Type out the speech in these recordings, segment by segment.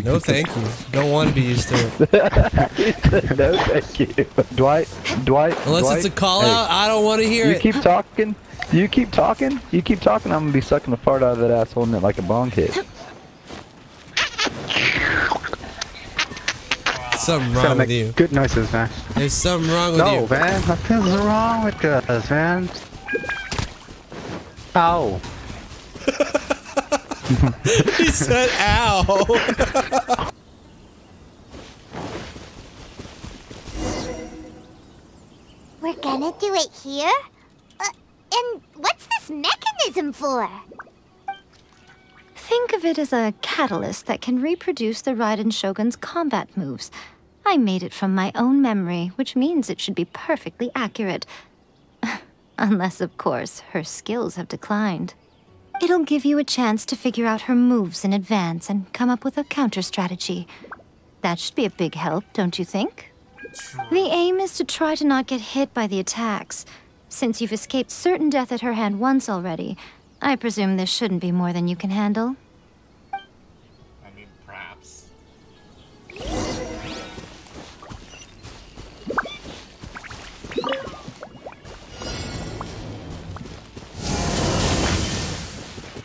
No, thank you. Don't want to be used to it. No, thank you. Dwight. Unless it's a call out, I don't want to hear it. You keep talking. You keep talking. I'm gonna be sucking the fart out of that ass, holding it like a bong hit. Something wrong with you. Good noises, man. There's something wrong with you. No, man. Nothing's wrong with us, man. Ow. He said, ow. We're gonna do it here? And what's this mechanism for? Think of it as a catalyst that can reproduce the Raiden Shogun's combat moves. I made it from my own memory, which means it should be perfectly accurate. Unless, of course, her skills have declined. It'll give you a chance to figure out her moves in advance and come up with a counter-strategy. That should be a big help, don't you think? The aim is to try to not get hit by the attacks. Since you've escaped certain death at her hand once already, I presume this shouldn't be more than you can handle. I mean, perhaps.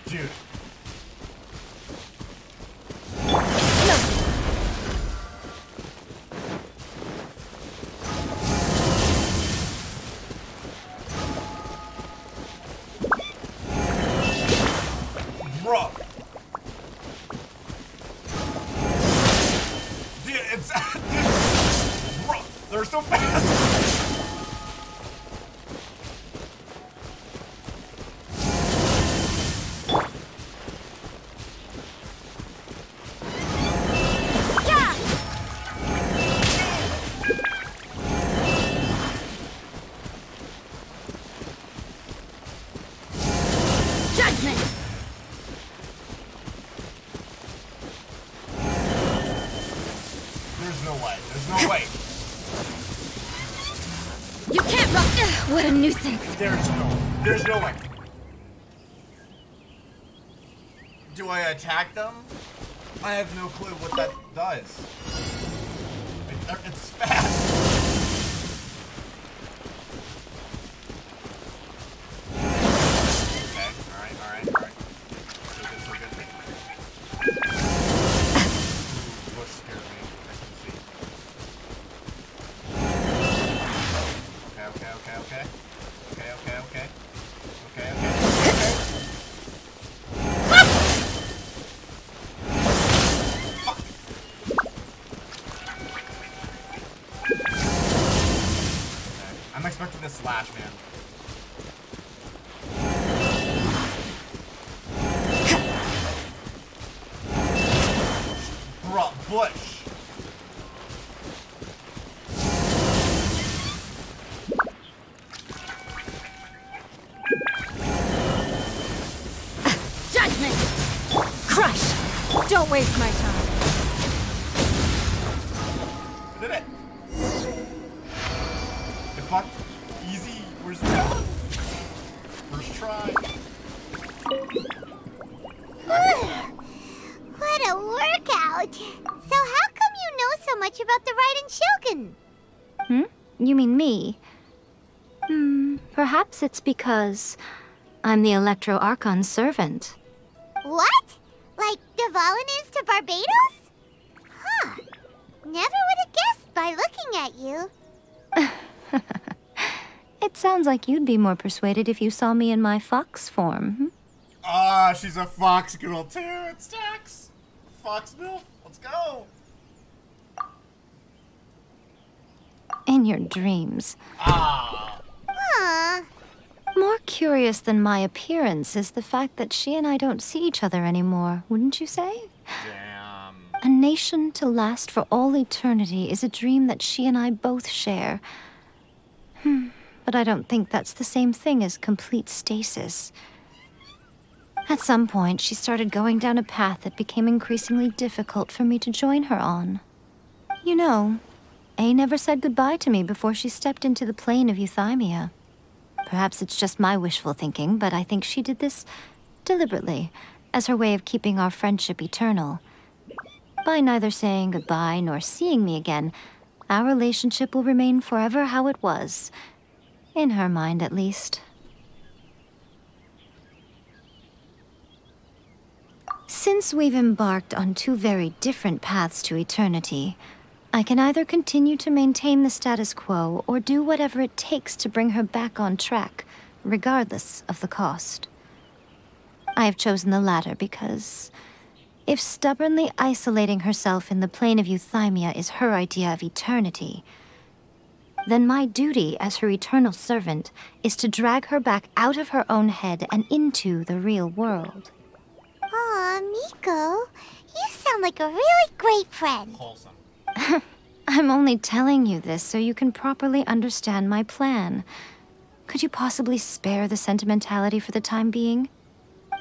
Dude. Bro. Dude, it's... Dude. Bro, they're so fast. There's no way. You can't run! What a nuisance! There's no way. Do I attack them? I have no clue what that does. It's fast. Okay, alright. So good. Bush scared me. I can see. Okay. Fuck. Okay. I'm expecting this slash, man. Bruh, Bush. Crush! Don't waste my time. Did it? It fucked. Easy. Where's the talent? First try. What a workout! So how come you know so much about the Raiden Shogun? You mean me? Perhaps it's because I'm the Electro Archon's servant. What? Like Dvalin is to Barbados? Huh. Never would have guessed by looking at you. It sounds like you'd be more persuaded if you saw me in my fox form. Ah, she's a fox girl too. It stacks. Fox milf. Let's go. In your dreams. Ah. Huh. More curious than my appearance is the fact that she and I don't see each other anymore, wouldn't you say? Damn. A nation to last for all eternity is a dream that she and I both share. But I don't think that's the same thing as complete stasis. At some point, she started going down a path that became increasingly difficult for me to join her on. You know, A never said goodbye to me before she stepped into the plane of euthymia. Perhaps it's just my wishful thinking, but I think she did this deliberately, as her way of keeping our friendship eternal. By neither saying goodbye nor seeing me again, our relationship will remain forever how it was. In her mind, at least. Since we've embarked on two very different paths to eternity, I can either continue to maintain the status quo or do whatever it takes to bring her back on track, regardless of the cost. I have chosen the latter because if stubbornly isolating herself in the plane of euthymia is her idea of eternity, then my duty as her eternal servant is to drag her back out of her own head and into the real world. Aw, Miko, you sound like a really great friend. Wholesome. I'm only telling you this so you can properly understand my plan. Could you possibly spare the sentimentality for the time being?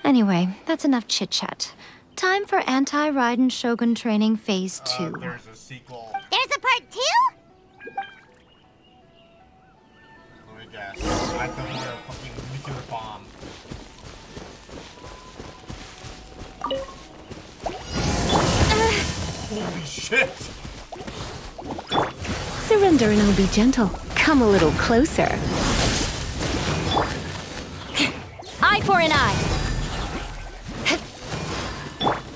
Anyway, that's enough chit-chat. Time for Anti-Raiden Shogun Training Phase 2. There's a sequel. There's a part 2? Let me guess. I thought you were a fucking nuclear bomb. Holy shit! Surrender and I'll be gentle. Come a little closer. Eye for an eye.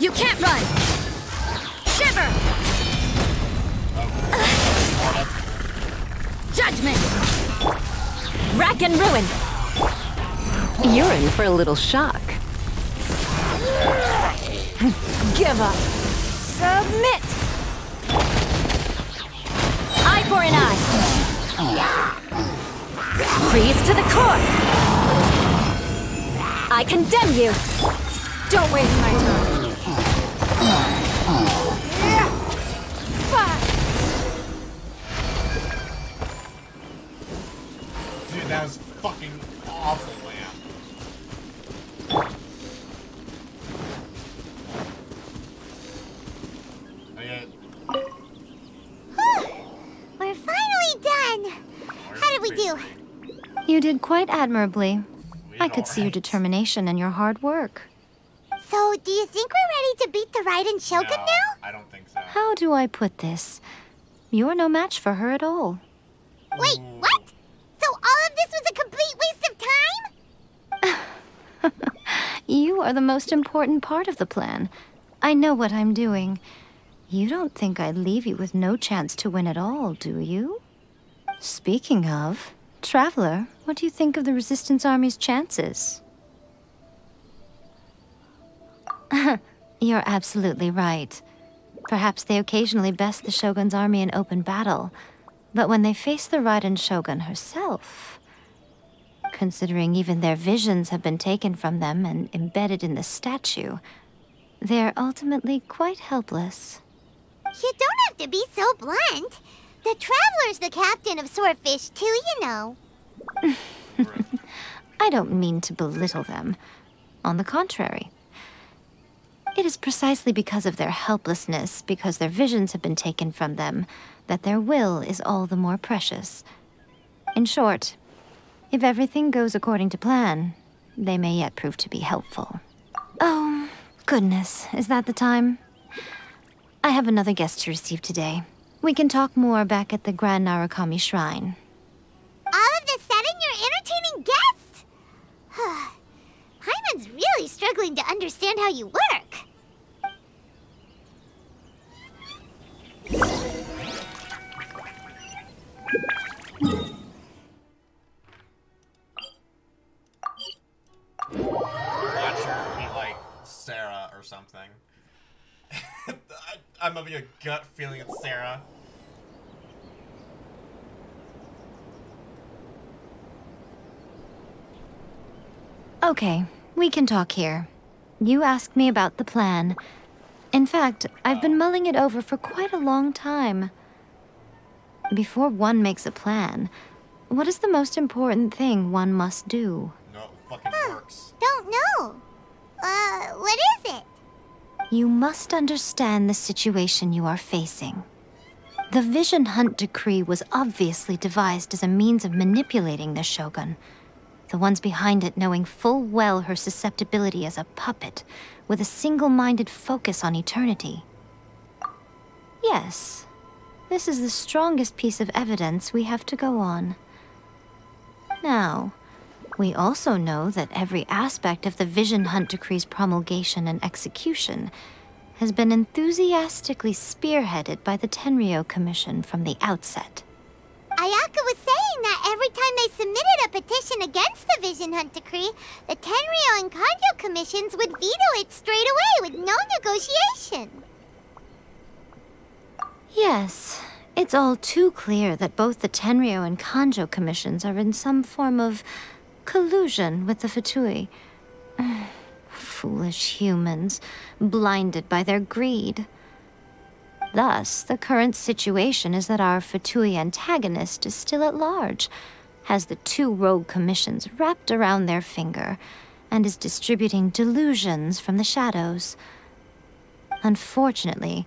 You can't run. Shiver. Judgment. Rack and ruin. You're in for a little shock. Give up. Submit. Eye for an eye. Freeze to the core. I condemn you. Don't waste my time. Dude, that was fucking awful, man. We're finally done. How did we do? You did quite admirably. We I could see your alright. determination and your hard work. So, do you think we're ready to beat the Raiden Shogun No, now? I don't think so. How do I put this? You're no match for her at all. Wait, what? So all of this was a complete waste of time? You are the most important part of the plan. I know what I'm doing. You don't think I'd leave you with no chance to win at all, do you? Speaking of, Traveler, what do you think of the Resistance Army's chances? You're absolutely right. Perhaps they occasionally best the Shogun's army in open battle, but when they face the Raiden Shogun herself, considering even their visions have been taken from them and embedded in the statue, they're ultimately quite helpless. You don't have to be so blunt. The Traveler's the captain of Swordfish too, you know. I don't mean to belittle them. On the contrary. It is precisely because of their helplessness, because their visions have been taken from them, that their will is all the more precious. In short, if everything goes according to plan, they may yet prove to be helpful. Oh, goodness, is that the time? I have another guest to receive today. We can talk more back at the Grand Narukami Shrine. All of the sudden, you're entertaining guests? Paimon's really struggling to understand how you work. Watch her be like Sarah or something. I'm having a gut feeling it's Sarah. Okay, we can talk here. You asked me about the plan. In fact, I've been mulling it over for quite a long time. Before one makes a plan, what is the most important thing one must do? No, it fucking works. Don't know. What is it? You must understand the situation you are facing. The Vision Hunt Decree was obviously devised as a means of manipulating the Shogun. The ones behind it knowing full well her susceptibility as a puppet, with a single-minded focus on eternity. Yes. This is the strongest piece of evidence we have to go on. Now, we also know that every aspect of the Vision Hunt Decree's promulgation and execution has been enthusiastically spearheaded by the Tenryou Commission from the outset. Ayaka was saying that every time they submitted a petition against the Vision Hunt Decree, the Tenryou and Kanjo Commissions would veto it straight away with no negotiation. Yes, it's all too clear that both the Tenryou and Kanjo Commissions are in some form of collusion with the Fatui. Foolish humans, blinded by their greed. Thus, the current situation is that our Fatui antagonist is still at large, has the two rogue commissions wrapped around their finger, and is distributing delusions from the shadows. Unfortunately,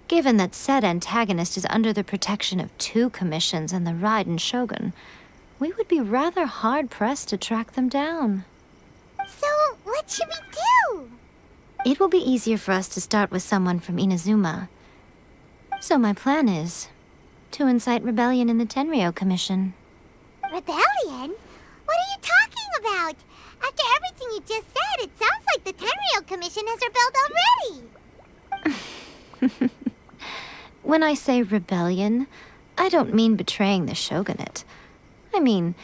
given that said antagonist is under the protection of two commissions and the Raiden Shogun, we would be rather hard-pressed to track them down. So, what should we do? It will be easier for us to start with someone from Inazuma. So my plan is to incite rebellion in the Tenryou Commission. Rebellion? What are you talking about? After everything you just said, it sounds like the Tenryou Commission has rebelled already. When I say rebellion, I don't mean betraying the shogunate. I mean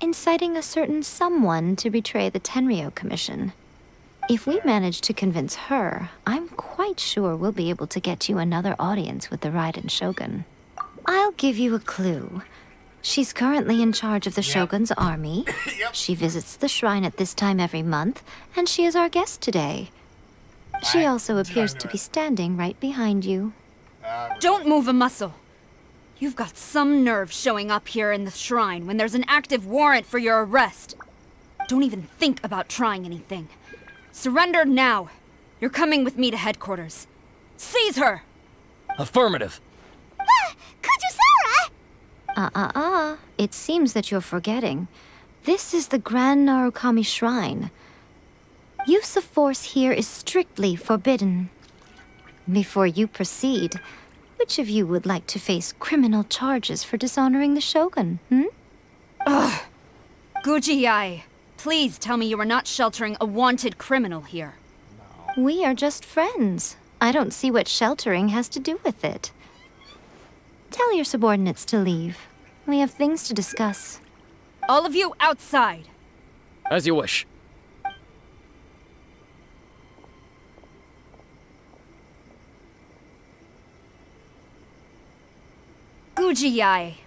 inciting a certain someone to betray the Tenryou Commission. If we manage to convince her, I'm quite sure we'll be able to get you another audience with the Raiden Shogun. I'll give you a clue. She's currently in charge of the Shogun's army. She visits the shrine at this time every month, and she is our guest today. She also appears to be standing right behind you. Don't move a muscle. You've got some nerve showing up here in the shrine when there's an active warrant for your arrest. Don't even think about trying anything. Surrender now. You're coming with me to headquarters. Seize her! Affirmative. Kujusara! It seems that you're forgetting. This is the Grand Narukami Shrine. Use of force here is strictly forbidden. Before you proceed, which of you would like to face criminal charges for dishonoring the Shogun, Ugh! Guji-ai, please tell me you are not sheltering a wanted criminal here. We are just friends. I don't see what sheltering has to do with it. Tell your subordinates to leave. We have things to discuss. All of you outside. As you wish. Guji-ai,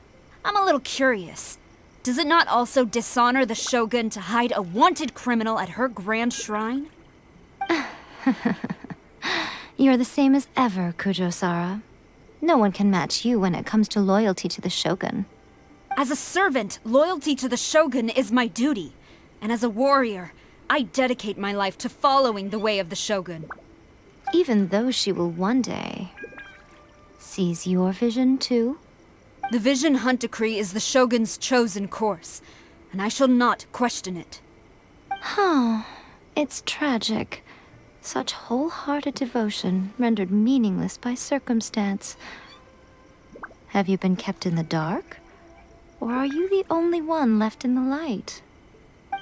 I'm a little curious. Does it not also dishonor the Shogun to hide a wanted criminal at her grand shrine? You're the same as ever, Kujo-sara. No one can match you when it comes to loyalty to the Shogun. As a servant, loyalty to the Shogun is my duty. And as a warrior, I dedicate my life to following the way of the Shogun. Even though she will one day seize your vision too? The Vision Hunt Decree is the Shogun's chosen course, and I shall not question it. It's tragic. Such wholehearted devotion rendered meaningless by circumstance. Have you been kept in the dark? Or are you the only one left in the light?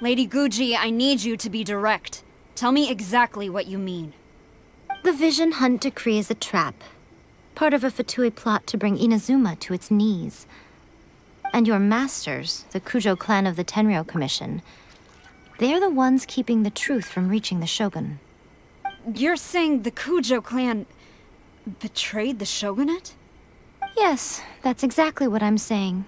Lady Guji, I need you to be direct. Tell me exactly what you mean. The Vision Hunt Decree is a trap. Part of a Fatui plot to bring Inazuma to its knees. And your masters, the Kujo clan of the Tenryou Commission, they're the ones keeping the truth from reaching the Shogun. You're saying the Kujo clan betrayed the shogunate? Yes, that's exactly what I'm saying.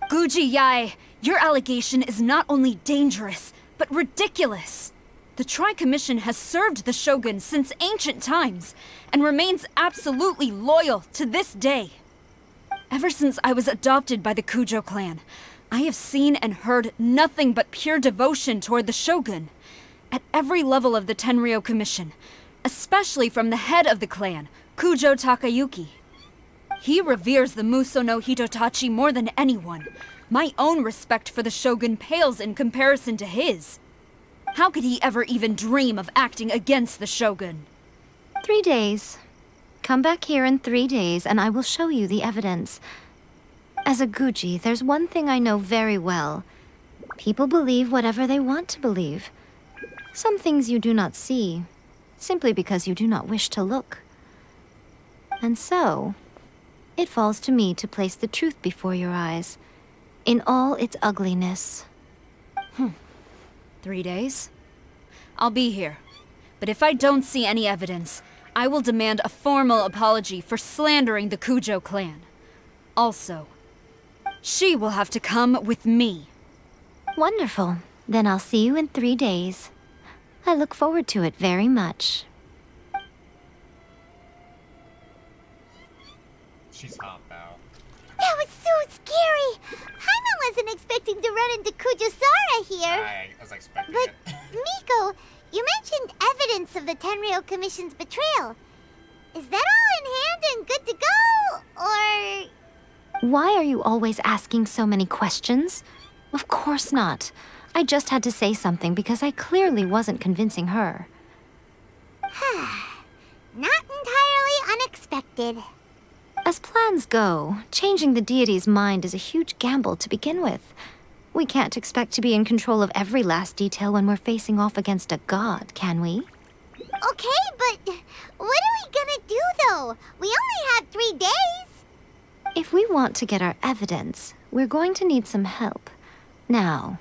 Guji-ai, your allegation is not only dangerous, but ridiculous. The Tri-Commission has served the Shogun since ancient times, and remains absolutely loyal to this day. Ever since I was adopted by the Kujo clan, I have seen and heard nothing but pure devotion toward the Shogun. At every level of the Tenryou Commission, especially from the head of the clan, Kujo Takayuki. He reveres the Muso no Hitotachi more than anyone. My own respect for the Shogun pales in comparison to his. How could he ever even dream of acting against the Shogun? 3 days. Come back here in 3 days and I will show you the evidence. As a Guji, there's one thing I know very well. People believe whatever they want to believe. Some things you do not see, simply because you do not wish to look. And so, it falls to me to place the truth before your eyes, in all its ugliness. 3 days? I'll be here. But if I don't see any evidence, I will demand a formal apology for slandering the Kujo clan. Also, she will have to come with me. Wonderful. Then I'll see you in 3 days. I look forward to it very much. She's hot, Bao. That was so scary! Paimon wasn't expecting to run into Kujosara here. I was expecting But, it. Miko, you mentioned evidence of the Tenryou Commission's betrayal. Is that all in hand and good to go, or...? Why are you always asking so many questions? Of course not. I just had to say something because I clearly wasn't convincing her. Not entirely unexpected. As plans go, changing the deity's mind is a huge gamble to begin with. We can't expect to be in control of every last detail when we're facing off against a god, can we? Okay, but what are we gonna do, though? We only have 3 days. If we want to get our evidence, we're going to need some help. Now,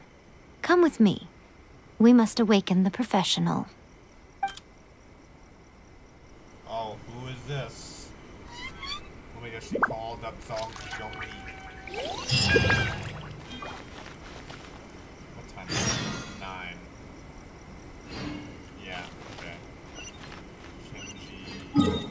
come with me. We must awaken the professional. Oh, who is this? Oh my gosh, she called up songs she don't read. What time is it? 9. Yeah, okay. Shinji.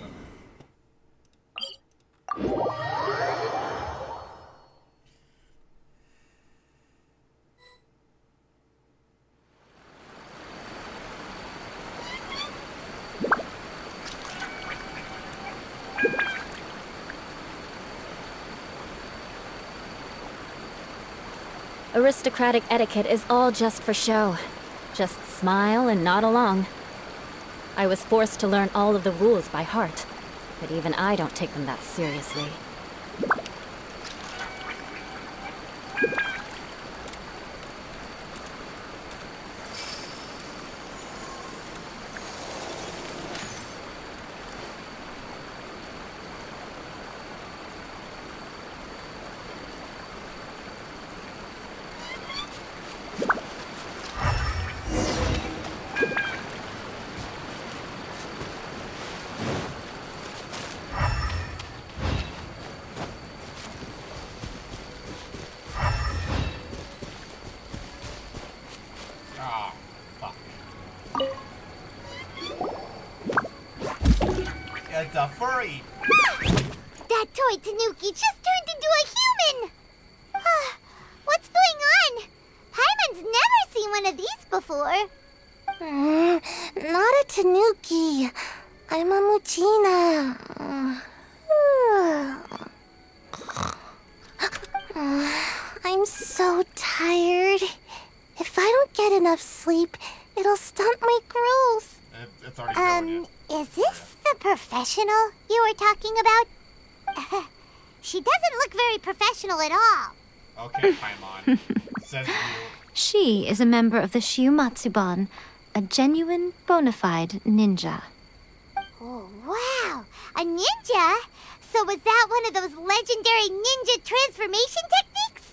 Aristocratic etiquette is all just for show. Just smile and nod along. I was forced to learn all of the rules by heart, but even I don't take them that seriously. It's a furry! That toy Tanuki just turned into a human! What's going on? Paimon's never seen one of these before. Not a Tanuki. I'm a Muchina. I'm so tired. If I don't get enough sleep, it'll stunt my growth. It's already showing you. Is this the professional you were talking about? She doesn't look very professional at all. Okay, Paimon. Says you. She is a member of the Shiumatsuban, a genuine, bona fide ninja. Oh, wow! A ninja? So was that one of those legendary ninja transformation techniques?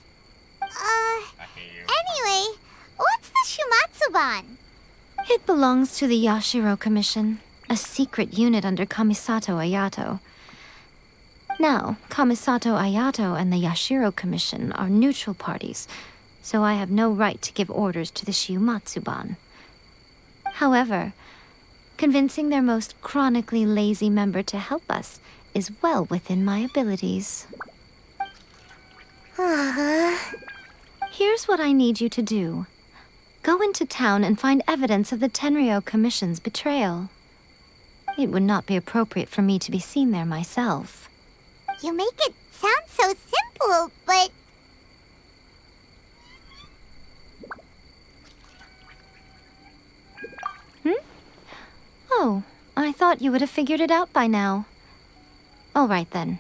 I hate you. Anyway, what's the Shumatsuban? It belongs to the Yashiro Commission, a secret unit under Kamisato Ayato. Now, Kamisato Ayato and the Yashiro Commission are neutral parties, so I have no right to give orders to the Shiumatsuban. However, convincing their most chronically lazy member to help us is well within my abilities. Here's what I need you to do. Go into town and find evidence of the Tenryou Commission's betrayal. It would not be appropriate for me to be seen there myself. You make it sound so simple, but... Oh, I thought you would have figured it out by now. All right then.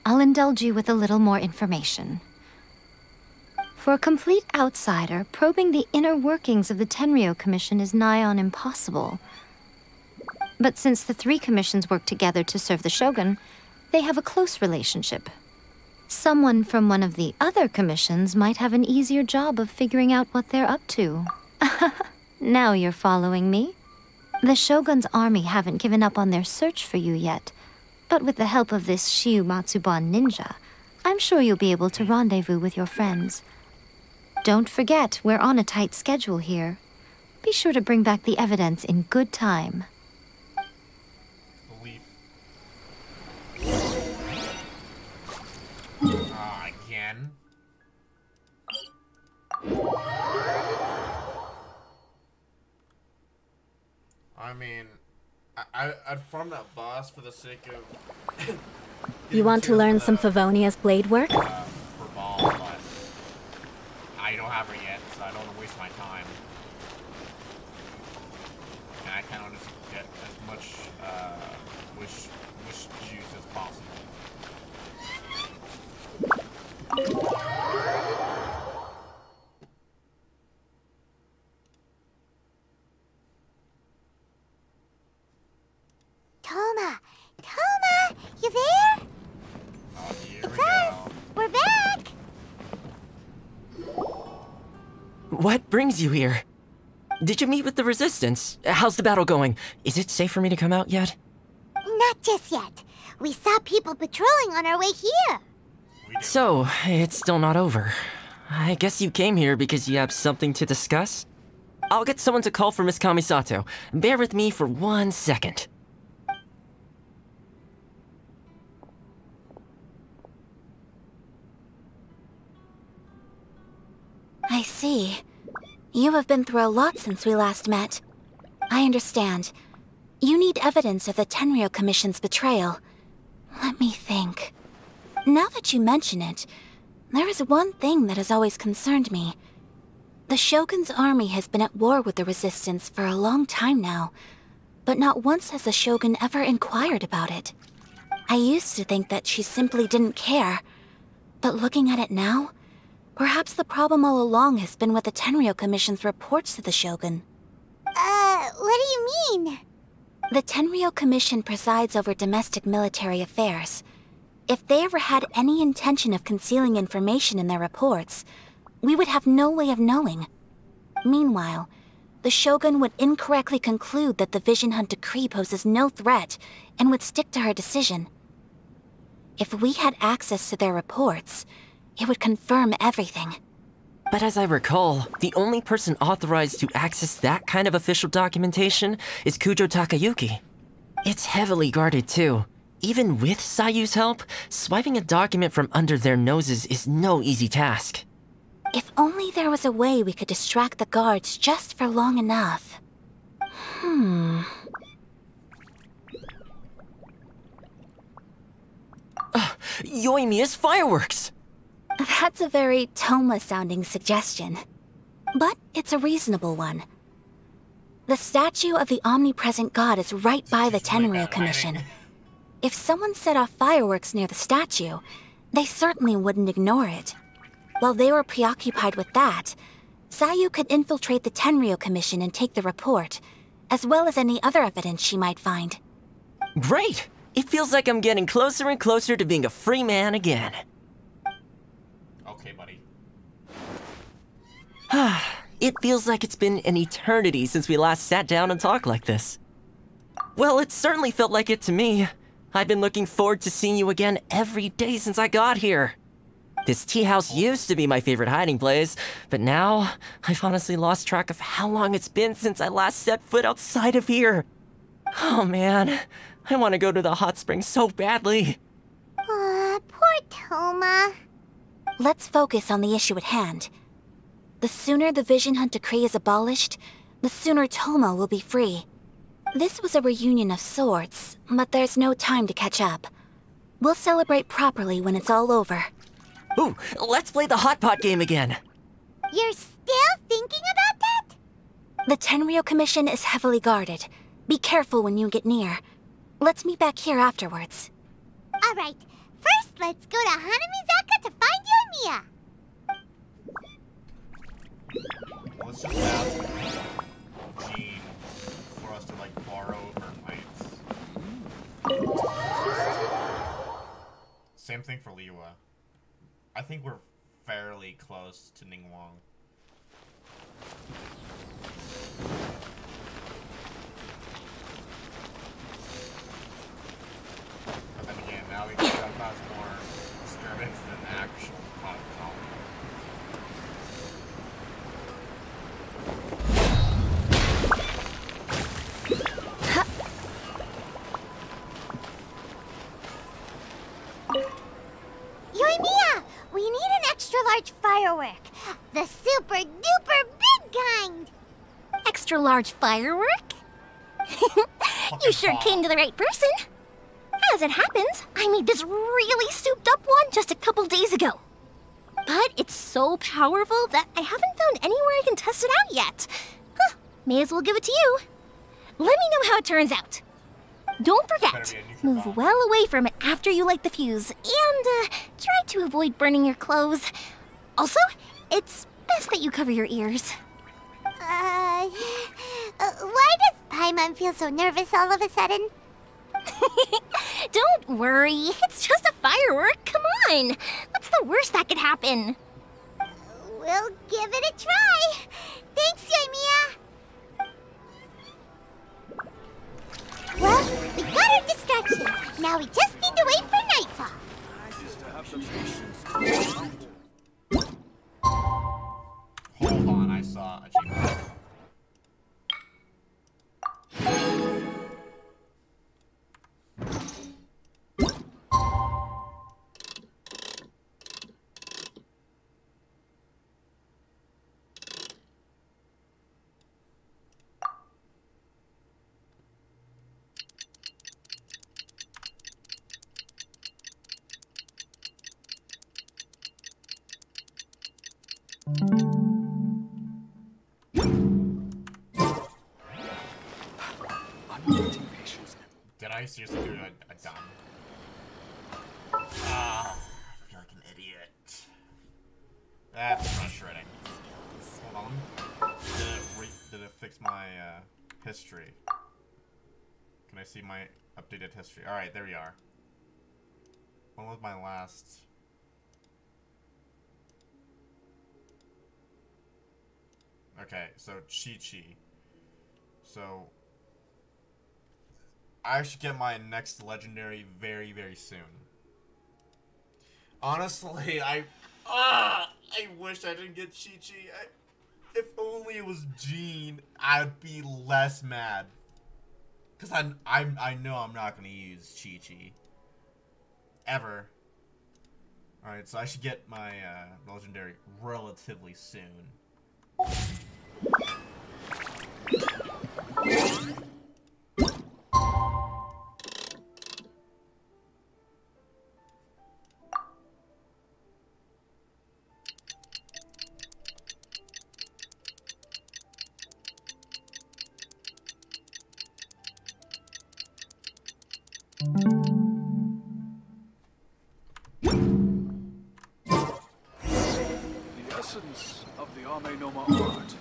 I'll indulge you with a little more information. For a complete outsider, probing the inner workings of the Tenryou Commission is nigh on impossible. But since the 3 commissions work together to serve the Shogun, they have a close relationship. Someone from one of the other commissions might have an easier job of figuring out what they're up to. Now you're following me? The Shogun's army haven't given up on their search for you yet, but with the help of this Shiu Matsuban ninja, I'm sure you'll be able to rendezvous with your friends. Don't forget, we're on a tight schedule here. Be sure to bring back the evidence in good time. Again? I mean, I'd farm that boss for the sake of... You want to learn some Favonia's blade work? For Ball, but I don't have her yet, so I don't want to waste my time. And I kind of want to get as much wish juice as possible. Toma! Toma! You there? Oh, here It's we go. us! We're back! What brings you here? Did you meet with the Resistance? How's the battle going? Is it safe for me to come out yet? Not just yet. We saw people patrolling on our way here. So, it's still not over. I guess you came here because you have something to discuss? I'll get someone to call for Miss Kamisato. Bear with me for 1 second. I see. You have been through a lot since we last met. I understand. You need evidence of the Tenryou Commission's betrayal. Let me think. Now that you mention it, there is one thing that has always concerned me. The Shogun's army has been at war with the Resistance for a long time now, but not once has the Shogun ever inquired about it. I used to think that she simply didn't care, but looking at it now, perhaps the problem all along has been with the Tenryou Commission's reports to the Shogun. What do you mean? The Tenryou Commission presides over domestic military affairs. If they ever had any intention of concealing information in their reports, we would have no way of knowing. Meanwhile, the Shogun would incorrectly conclude that the Vision Hunt decree poses no threat and would stick to her decision. If we had access to their reports, it would confirm everything. But as I recall, the only person authorized to access that kind of official documentation is Kujo Takayuki. It's heavily guarded too. Even with Sayu's help, swiping a document from under their noses is no easy task. If only there was a way we could distract the guards just for long enough. Yoimiya's fireworks! That's a very Toma-sounding suggestion. But it's a reasonable one. The statue of the omnipresent god is right by the Tenryou Commission. If someone set off fireworks near the statue, they certainly wouldn't ignore it. While they were preoccupied with that, Sayu could infiltrate the Tenryou Commission and take the report, as well as any other evidence she might find. Great! It feels like I'm getting closer and closer to being a free man again. Okay, buddy. It feels like it's been an eternity since we last sat down and talked like this. Well, it certainly felt like it to me. I've been looking forward to seeing you again every day since I got here. This tea house used to be my favorite hiding place, but now I've honestly lost track of how long it's been since I last set foot outside of here. Oh man, I want to go to the hot springs so badly. Poor Toma. Let's focus on the issue at hand. The sooner the Vision Hunt decree is abolished, the sooner Toma will be free. This was a reunion of sorts, but there's no time to catch up. We'll celebrate properly when it's all over. Ooh, let's play the hot pot game again. You're still thinking about that? The Tenryou Commission is heavily guarded. Be careful when you get near. Let's meet back here afterwards. Alright, first let's go to Hanamizaka to find Yoimiya. Let's just ask Jean for us to, like, borrow her lights. Same thing for Liwa. I think we're fairly close to Ningguang. But then again, now we can cause more skirmish than actual colony. Yoimiya! We need an extra large firework. The super duper big kind. Extra large firework? You sure came to the right person. As it happens, I made this really souped up one just a couple days ago. But it's so powerful that I haven't found anywhere I can test it out yet. Huh, may as well give it to you. Let me know how it turns out. Don't forget, move well away from it after you light the fuse, and try to avoid burning your clothes. Also, it's best that you cover your ears. Why does Paimon feel so nervous all of a sudden? Don't worry, it's just a firework, come on! What's the worst that could happen? We'll give it a try. Thanks, Yoimiya. Well, we got our distraction. Now we just need to wait for nightfall. Hold on, I saw a achievement. Did I seriously do a dumb? I feel like an idiot. That's frustrating. Hold on. Did it fix my history? Can I see my updated history? Alright, there we are. When was my last... Okay, so Chi-Chi. So... I should get my next legendary very, very soon. Honestly, I wish I didn't get Chi-Chi. If only it was Jean, I'd be less mad. Cause I know I'm not gonna use Chi-Chi. Ever. Alright, so I should get my legendary relatively soon. The essence of the Ame Noma art.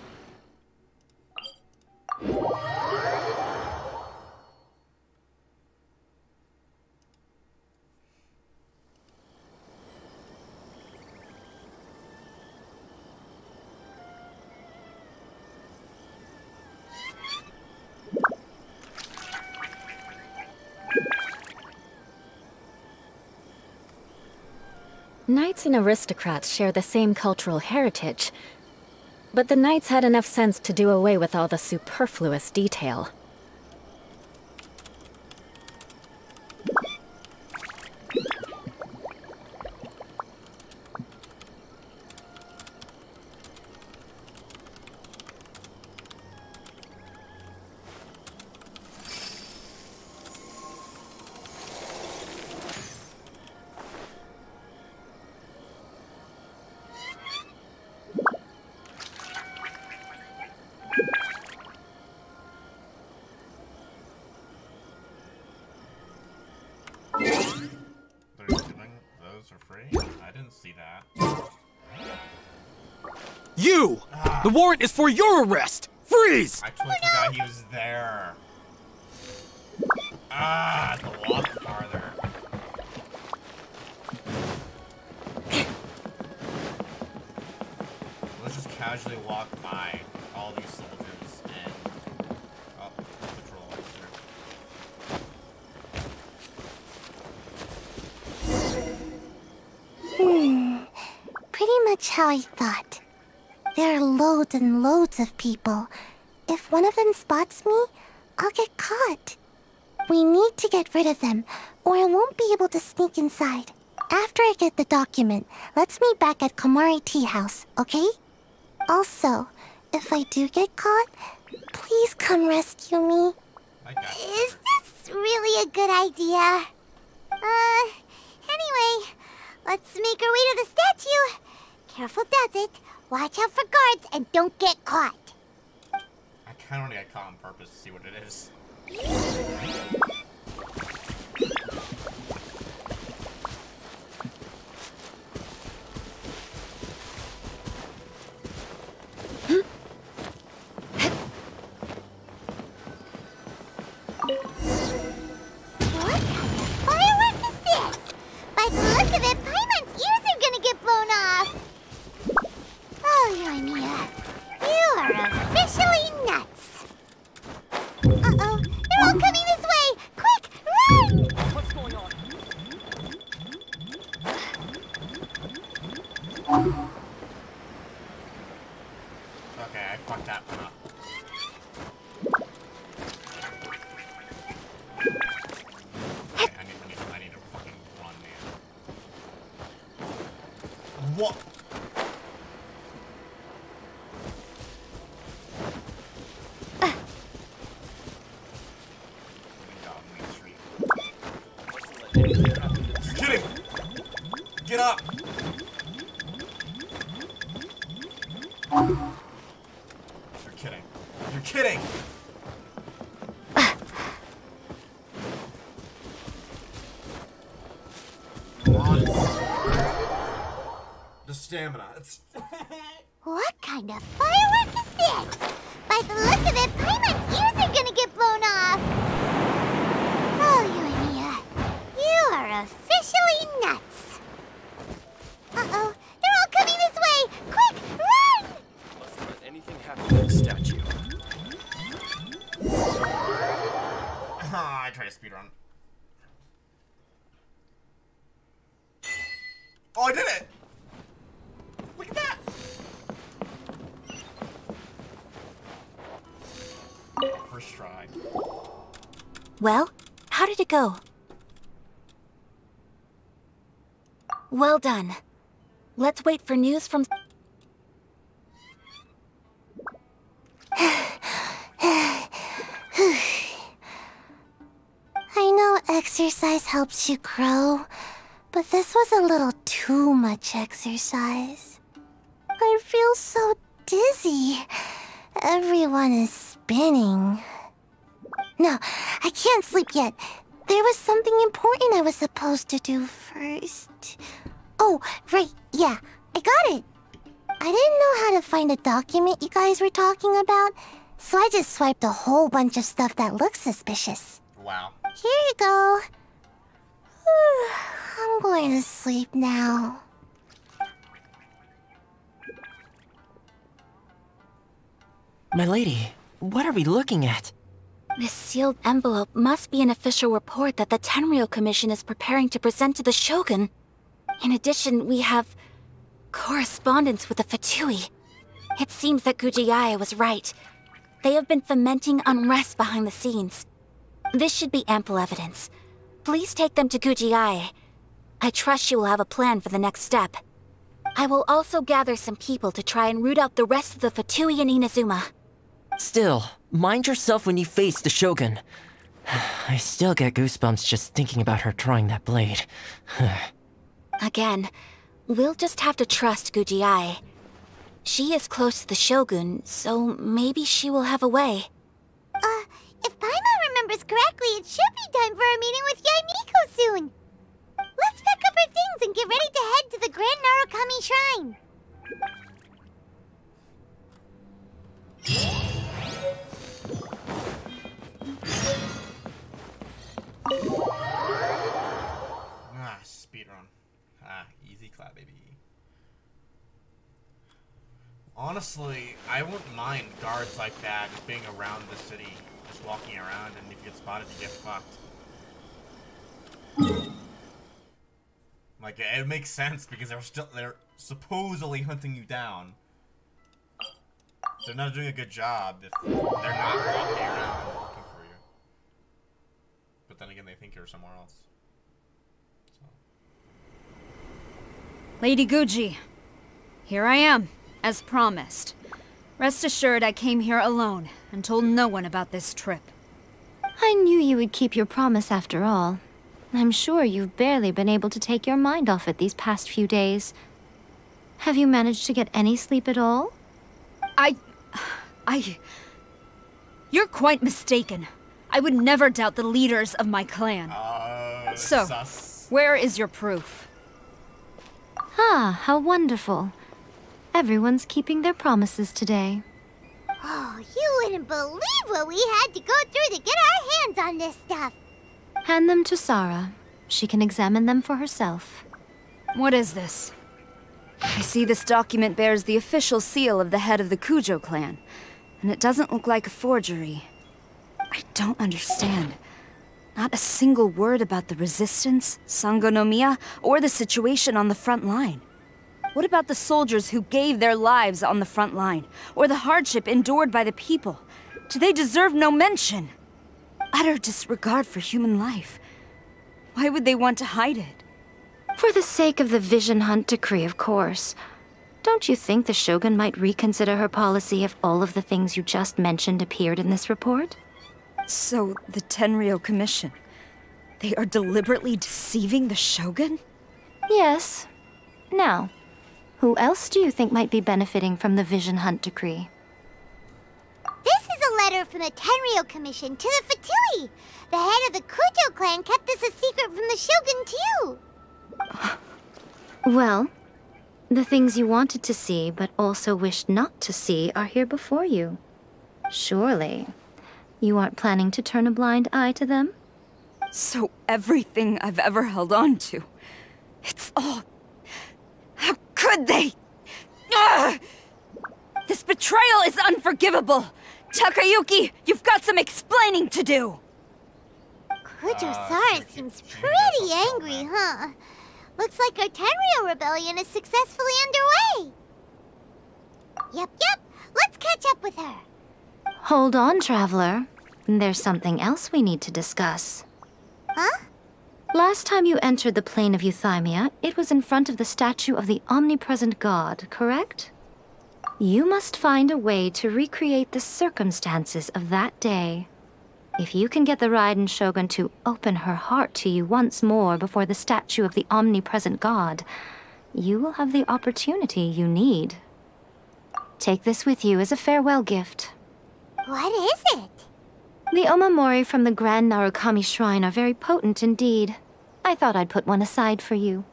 Knights and aristocrats share the same cultural heritage, but the knights had enough sense to do away with all the superfluous detail. those for free? I didn't see that. You! The warrant is for your arrest! Freeze! I totally forgot he was there. I have to walk farther. Let's just casually walk by all these soldiers and patrol officer. Pretty much how I thought. There are loads and loads of people. If one of them spots me, I'll get caught. We need to get rid of them, or I won't be able to sneak inside. After I get the document, let's meet back at Komari Tea House, okay? Also, if I do get caught, please come rescue me. Is this really a good idea? Anyway, let's make our way to the statue. Careful does it. Watch out for guards and don't get caught. I kind of want to get caught on purpose to see what it is. What kind of firework is this? By the look of it, Paimon's ears are gonna get blown off. Oh, Yoimiya, you are officially nuts. Uh-oh, they're all coming this way! Quick, run! What's going on? Okay, I fucked that one up. Okay, I need to fucking run, man. What? Get him! Get up! You're kidding. You're kidding! Come on. The stamina. It's What kind of firework is this? By the look of it, Paimon's ears are gonna get blown off. Oh, Yoimiya, you are officially nuts. Uh-oh, they're all coming this way! Quick, run! Must let anything happen to the statue. I tried to speedrun. Oh, I did it! Look at that! First try. Well, how did it go? Well done. Let's wait for news from... I know exercise helps you grow, but this was a little too much exercise. I feel so dizzy. Everyone is spinning. No, I can't sleep yet. There was something important I was supposed to do first. Oh, right, yeah, I got it. I didn't know how to find a document you guys were talking about, so I just swiped a whole bunch of stuff that looks suspicious. Wow. Here you go. I'm going to sleep now. My lady, what are we looking at? This sealed envelope must be an official report that the Tenryou Commission is preparing to present to the Shogun. In addition, we have correspondence with the Fatui. It seems that Gujiai was right. They have been fomenting unrest behind the scenes. This should be ample evidence. Please take them to Gujiai. I trust she will have a plan for the next step. I will also gather some people to try and root out the rest of the Fatui in Inazuma. Still, mind yourself when you face the Shogun. I still get goosebumps just thinking about her drawing that blade. Again, we'll just have to trust Gujiai. She is close to the Shogun, so maybe she will have a way. If Paimon remembers correctly, it should be time for a meeting with Yae Miko soon. Let's pack up our things and get ready Shrine. Speedrun. Easy clap, baby. Honestly, I wouldn't mind guards like that just being around the city, just walking around, and if you get spotted, you get fucked. Like, it makes sense because they're supposedly hunting you down. They're not doing a good job if they're not walking around looking for you. But then again, they think you're somewhere else. So. Lady Guji, here I am, as promised. Rest assured I came here alone and told no one about this trip. I knew you would keep your promise after all. I'm sure you've barely been able to take your mind off it these past few days. Have you managed to get any sleep at all? You're quite mistaken. I would never doubt the leaders of my clan. So, where is your proof? Ah, how wonderful. Everyone's keeping their promises today. Oh, you wouldn't believe what we had to go through to get our hands on this stuff. Hand them to Sarah. She can examine them for herself. What is this? I see this document bears the official seal of the head of the Kujo clan, and it doesn't look like a forgery. I don't understand. Not a single word about the resistance, Sangonomiya, or the situation on the front line. What about the soldiers who gave their lives on the front line, or the hardship endured by the people? Do they deserve no mention? Utter disregard for human life. Why would they want to hide it? For the sake of the Vision Hunt decree, of course. Don't you think the Shogun might reconsider her policy if all of the things you just mentioned appeared in this report? So, the Tenryou Commission, they are deliberately deceiving the Shogun? Yes. Now, who else do you think might be benefiting from the Vision Hunt decree? This is a letter from the Tenryou Commission to the Fatui. The head of the Kujo clan kept this a secret from the Shogun, too. Well, the things you wanted to see but also wished not to see are here before you. Surely, you aren't planning to turn a blind eye to them? So everything I've ever held on to, it's all... How could they? Ugh! This betrayal is unforgivable! Takayuki, you've got some explaining to do! Kujo-Sara seems pretty angry, huh? Looks like our Tenryou rebellion is successfully underway. Yep. Let's catch up with her. Hold on, Traveler. There's something else we need to discuss. Huh? Last time you entered the plane of Euthymia, it was in front of the statue of the omnipresent god, correct? You must find a way to recreate the circumstances of that day. If you can get the Raiden Shogun to open her heart to you once more before the statue of the omnipresent god, you will have the opportunity you need. Take this with you as a farewell gift. What is it? The omamori from the Grand Narukami Shrine are very potent indeed. I thought I'd put one aside for you.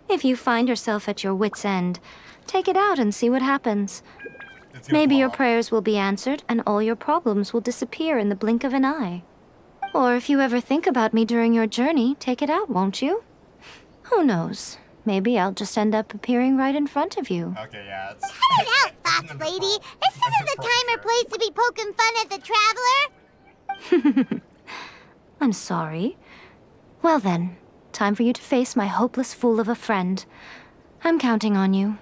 If you find yourself at your wit's end, take it out and see what happens. Maybe your prayers will be answered and all your problems will disappear in the blink of an eye. Or if you ever think about me during your journey, take it out, won't you? Who knows? Maybe I'll just end up appearing right in front of you. Okay, yeah, it's... Cut it out, Fox Lady! This isn't the time or place to be poking fun at the Traveler! I'm sorry. Well then, time for you to face my hopeless fool of a friend. I'm counting on you.